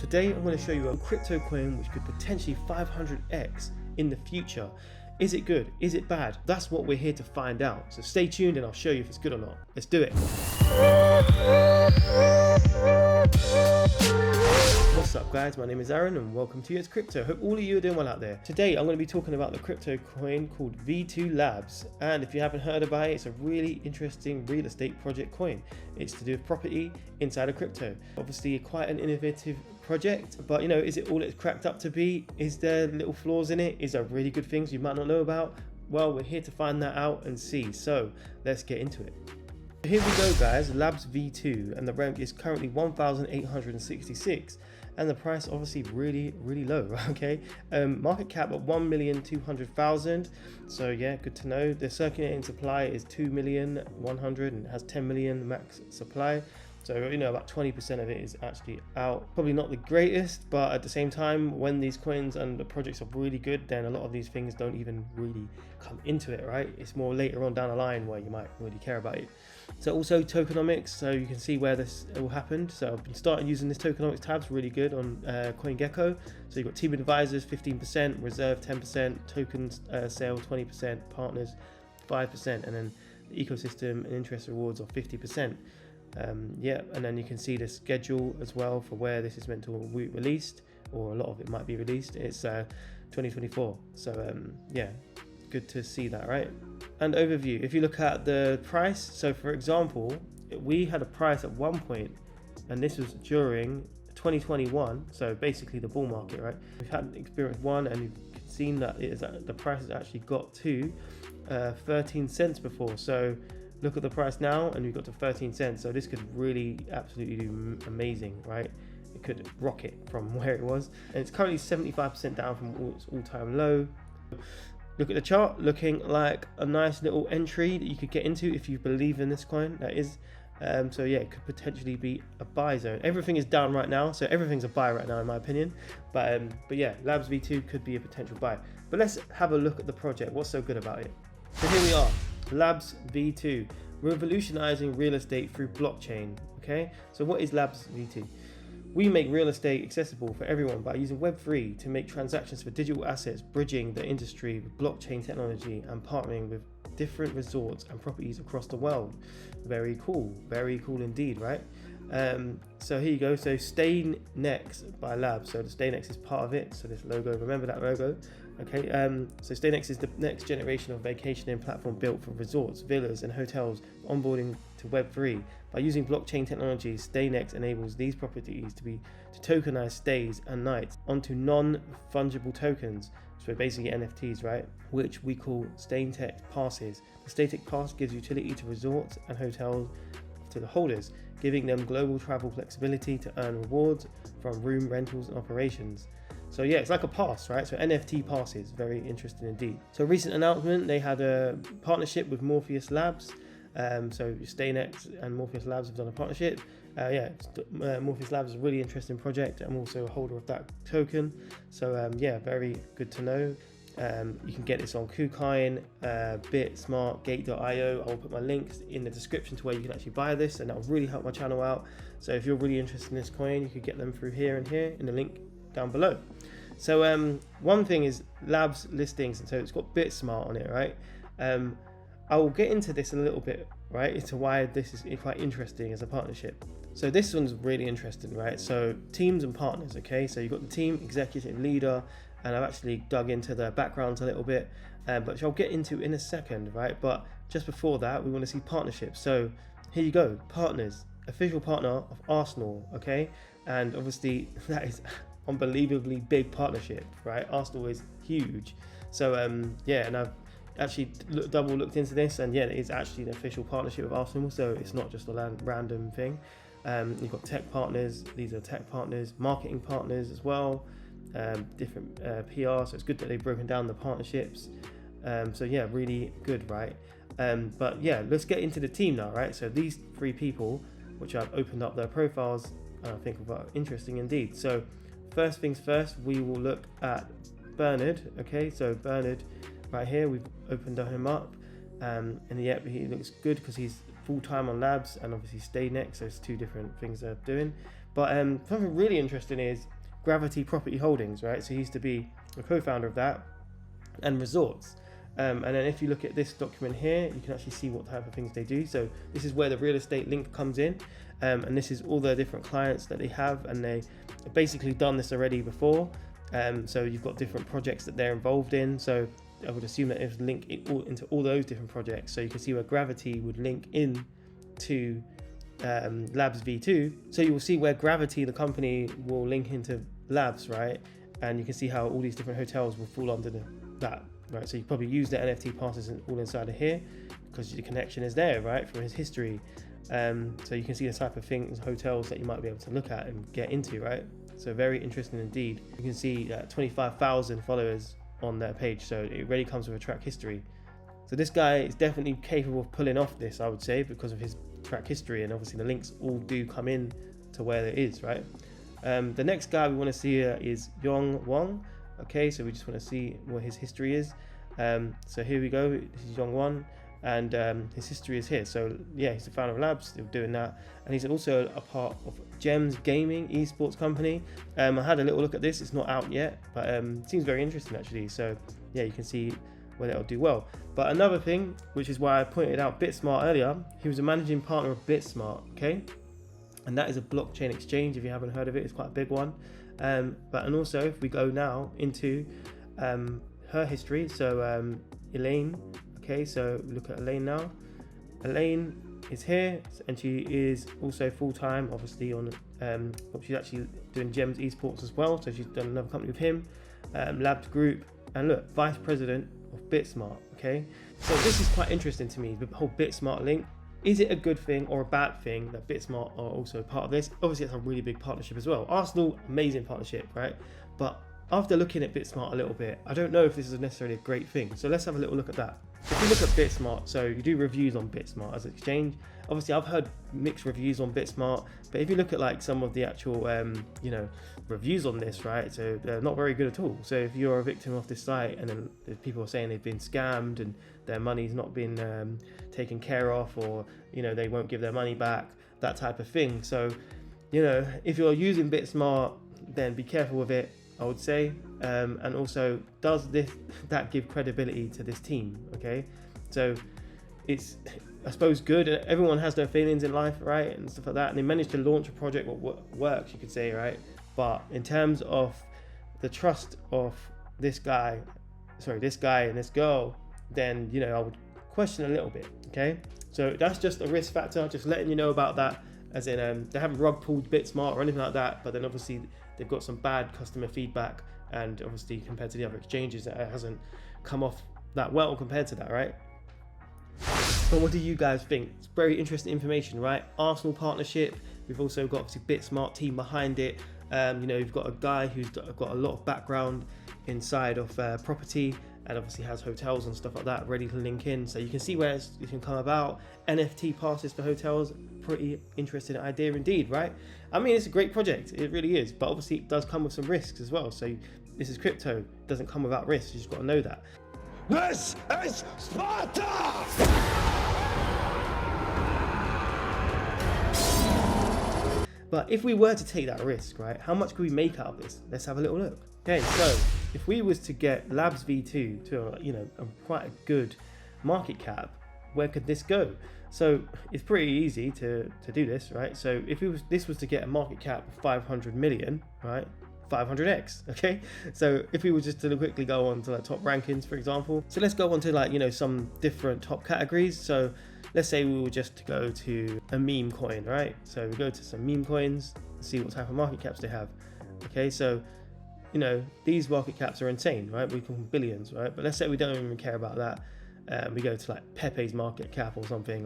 Today I'm going to show you a crypto coin which could potentially 500x in the future. Is it good? Is it bad? That's what we're here to find out. So stay tuned and I'll show you if it's good or not. Let's do it. What's up guys, my name is Aaron and welcome to It's Crypto. Hope all of you are doing well out there. Today I'm going to be talking about the crypto coin called V2 Labs, and if you haven't heard about it, it's a really interesting real estate project coin. It's to do with property inside of crypto. Obviously quite an innovative project, but you know, is it all it's cracked up to be? Is there little flaws in it? Is there really good things you might not know about? Well, we're here to find that out and see, so let's get into it. Here we go guys, LabsV2, and the rank is currently 1,866 and the price obviously really low. Okay, market cap at 1,200,000, so yeah, good to know. The circulating supply is 2,100,000 and it has 10 million max supply, so you know about 20% of it is actually out. Probably not the greatest, but at the same time, when these coins and the projects are really good, then a lot of these things don't even really come into it, right? It's more later on down the line where you might really care about it. So also Tokenomics, so you can see where this all happened. So I've been starting using this Tokenomics tabs, really good on CoinGecko. So you've got team advisors 15%, reserve 10%, tokens sale 20%, partners 5%, and then the ecosystem and interest rewards are 50%. Yeah, and then you can see the schedule as well for where this is meant to be released, or a lot of it might be released. It's 2024, so yeah, good to see that, right? And overview, if you look at the price, so for example, we had a price at one point, and this was during 2021, so basically the bull market, right? We've had experience one, and you've seen that the price has actually got to 13 cents before. So look at the price now, and we've got to 13 cents. So this could really absolutely do amazing, right? It could rocket from where it was, and it's currently 75% down from its all-time low. Look at the chart, looking like a nice little entry that you could get into if you believe in this coin, that is. So yeah, it could potentially be a buy zone. Everything is down right now, so everything's a buy right now in my opinion. But yeah, LabsV2 could be a potential buy. But let's have a look at the project. What's so good about it? So here we are, LabsV2, revolutionizing real estate through blockchain. Okay, so what is LabsV2? We make real estate accessible for everyone by using Web3 to make transactions for digital assets, bridging the industry with blockchain technology and partnering with different resorts and properties across the world. Very cool indeed, right? So here you go. So Stay Next by Labs. So the Stay Next is part of it. So this logo, remember that logo? Okay. So Stay Next is the next generation of vacationing platform built for resorts, villas, and hotels, onboarding to Web3. By using blockchain technology, Stay Next enables these properties to tokenize stays and nights onto non-fungible tokens. So basically NFTs, right? Which we call StayTech passes. The StayTech pass gives utility to resorts and hotels to the holders, giving them global travel flexibility to earn rewards from room rentals and operations. So yeah, it's like a pass, right? So NFT passes, very interesting indeed. So recent announcement, they had a partnership with Morpheus Labs. So Stay Next and Morpheus Labs have done a partnership. Yeah, Morpheus Labs is a really interesting project. I'm also a holder of that token. So yeah, very good to know. You can get this on KUCOIN, Bitsmart, Gate.io. I'll put my links in the description to where you can actually buy this, and that will really help my channel out. So if you're really interested in this coin, you could get them through here and here in the link down below. So one thing is Labs listings, and so it's got Bitsmart on it, right? I will get into this a little bit, right, into why this is quite interesting as a partnership. So this one's really interesting, right? So teams and partners, okay? So you've got the team, executive leader, and I've actually dug into their backgrounds a little bit, but I'll get into in a second, right? But just before that, we want to see partnerships. So here you go, partners, official partner of Arsenal, okay? And obviously that is unbelievably big partnership, right? Arsenal is huge. So yeah, and I've actually double looked into this, and yeah, it is actually an official partnership with Arsenal, so it's not just a random thing. You've got tech partners, these are tech partners, marketing partners as well, different PR, so it's good that they've broken down the partnerships. So yeah, really good, right? But yeah, let's get into the team now, right? So these three people, which I've opened up their profiles, I think are interesting indeed. So first things first, we will look at Bernard. Okay, so Bernard right here, we've opened him up, and yeah, he looks good because he's full-time on Labs and obviously Stay Next, so it's two different things they're doing. But something really interesting is Gravity Property Holdings, right? So he used to be a co-founder of that, and Resorts. And then if you look at this document here, you can actually see what type of things they do. So this is where the real estate link comes in, and this is all the different clients that they have, and they basically done this already before. So you've got different projects that they're involved in. So I would assume that it would link into all those different projects. So you can see where Gravity would link in to LabsV2. So you will see where Gravity, the company, will link into Labs, right? And you can see how all these different hotels will fall under that, right? So you probably use the NFT passes all inside of here because the connection is there, right, from his history. So you can see the type of things, hotels that you might be able to look at and get into, right? So very interesting indeed. You can see 25,000 followers on their page, so it really comes with a track history. So this guy is definitely capable of pulling off this, I would say, because of his track history, and obviously the links all do come in to where it is, right? The next guy we want to see is Yong Wang. Okay, so we just want to see what his history is. So here we go. This is Yong Wang, and his history is here. So yeah, he's the founder of Labs. They're doing that, and he's also a part of Gems Gaming esports company. I had a little look at this. It's not out yet, but it seems very interesting actually. So yeah, you can see where it'll do well. But another thing, which is why I pointed out Bitsmart earlier, he was a managing partner of Bitsmart. Okay. And that is a blockchain exchange. If you haven't heard of it, it's quite a big one. And also, if we go now into her history, so Elaine. Okay, so look at Elaine now. Elaine is here, and she is also full-time, obviously on. She's actually doing Gems Esports as well. So she's done another company with him, Labs Group, and look, vice president of Bitsmart. Okay, so this is quite interesting to me. The whole Bitsmart link. Is it a good thing or a bad thing that Bitsmart are also part of this? Obviously, it's a really big partnership as well. Arsenal, amazing partnership, right? But after looking at Bitsmart a little bit, I don't know if this is necessarily a great thing. So let's have a little look at that. If you look at Bitsmart, so you do reviews on Bitsmart as an exchange. Obviously, I've heard mixed reviews on Bitsmart, but if you look at like some of the actual, reviews on this, right? So they're not very good at all. So if you're a victim of this site, and then people are saying they've been scammed and their money's not been taken care of, or they won't give their money back, that type of thing. So if you're using Bitsmart, then be careful with it, I would say. And also, does that give credibility to this team? Okay, so it's, I suppose, good. Everyone has their feelings in life, right, and stuff like that. And they managed to launch a project what works, you could say, right? But in terms of the trust of this guy and this girl, then I would question a little bit. Okay, so that's just a risk factor. Just letting you know about that. As in, they haven't rug pulled Bitsmart or anything like that. But then obviously they've got some bad customer feedback, and obviously compared to the other exchanges, that it hasn't come off that well compared to that, right? But what do you guys think? It's very interesting information, right? Arsenal partnership. We've also got obviously Bitsmart team behind it. You've got a guy who's got a lot of background inside of property, and obviously has hotels and stuff like that ready to link in. So you can see where it can come about. NFT passes for hotels, pretty interesting idea indeed, right? I mean, it's a great project, it really is, but obviously it does come with some risks as well. So this is crypto, it doesn't come without risks, you just got to know that. This is Sparta! But if we were to take that risk, right, how much could we make out of this? Let's have a little look. Okay, so if we was to get LabsV2 to a quite a good market cap, where could this go? So it's pretty easy to do this, right? So if this was to get a market cap of 500 million, right? 500x, okay? So if we were just to quickly go on to the top rankings, for example. So let's go on to some different top categories. So let's say we were just to go to a meme coin, right? So we go to some meme coins, see what type of market caps they have. Okay, so these market caps are insane, right? We can billions, right? But let's say we don't even care about that. We go to like Pepe's market cap or something,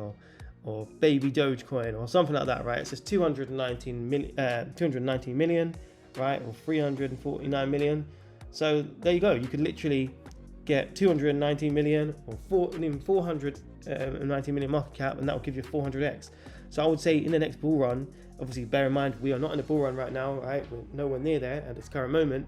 or Baby Dogecoin or something like that, right? It says 219 million, right? Or 349 million. So there you go. You could literally get 219 million or 490 million market cap, and that will give you 400x. So I would say in the next bull run, obviously bear in mind we are not in a bull run right now, right? We're nowhere near there at this current moment.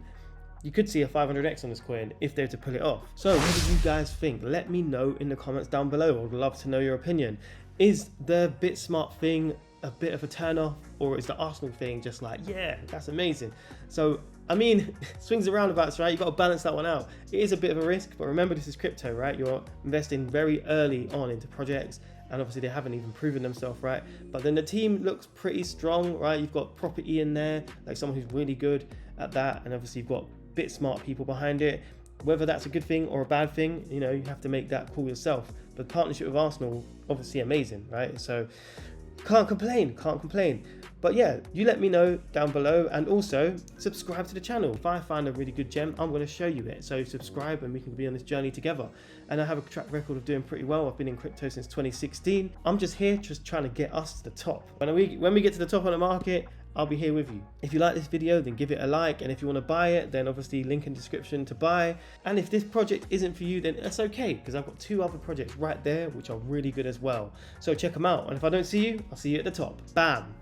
You could see a 500x on this coin if they're to pull it off. So what do you guys think? Let me know in the comments down below. I would love to know your opinion. Is the Bitsmart thing a bit of a turn off, or is the Arsenal thing just like, yeah, that's amazing? So I mean, swings and roundabouts, right? You've got to balance that one out. It is a bit of a risk, but remember, this is crypto, right? You're investing very early on into projects, and obviously they haven't even proven themselves, right? But then the team looks pretty strong, right? You've got property in there, like someone who's really good at that, and obviously you've got Bitsmart people behind it. Whether that's a good thing or a bad thing, you know, you have to make that call yourself. But the partnership with Arsenal, obviously amazing, right? So can't complain. But yeah, you let me know down below, and also subscribe to the channel. If I find a really good gem, I'm going to show you it. So subscribe and we can be on this journey together. And I have a track record of doing pretty well. I've been in crypto since 2016. I'm just here just trying to get us to the top. When we get to the top of the market, I'll be here with you. If you like this video, then give it a like, and if you want to buy it, then obviously link in the description to buy. And if this project isn't for you, then that's okay, because I've got 2 other projects right there which are really good as well. So check them out, and if I don't see you, I'll see you at the top. Bam!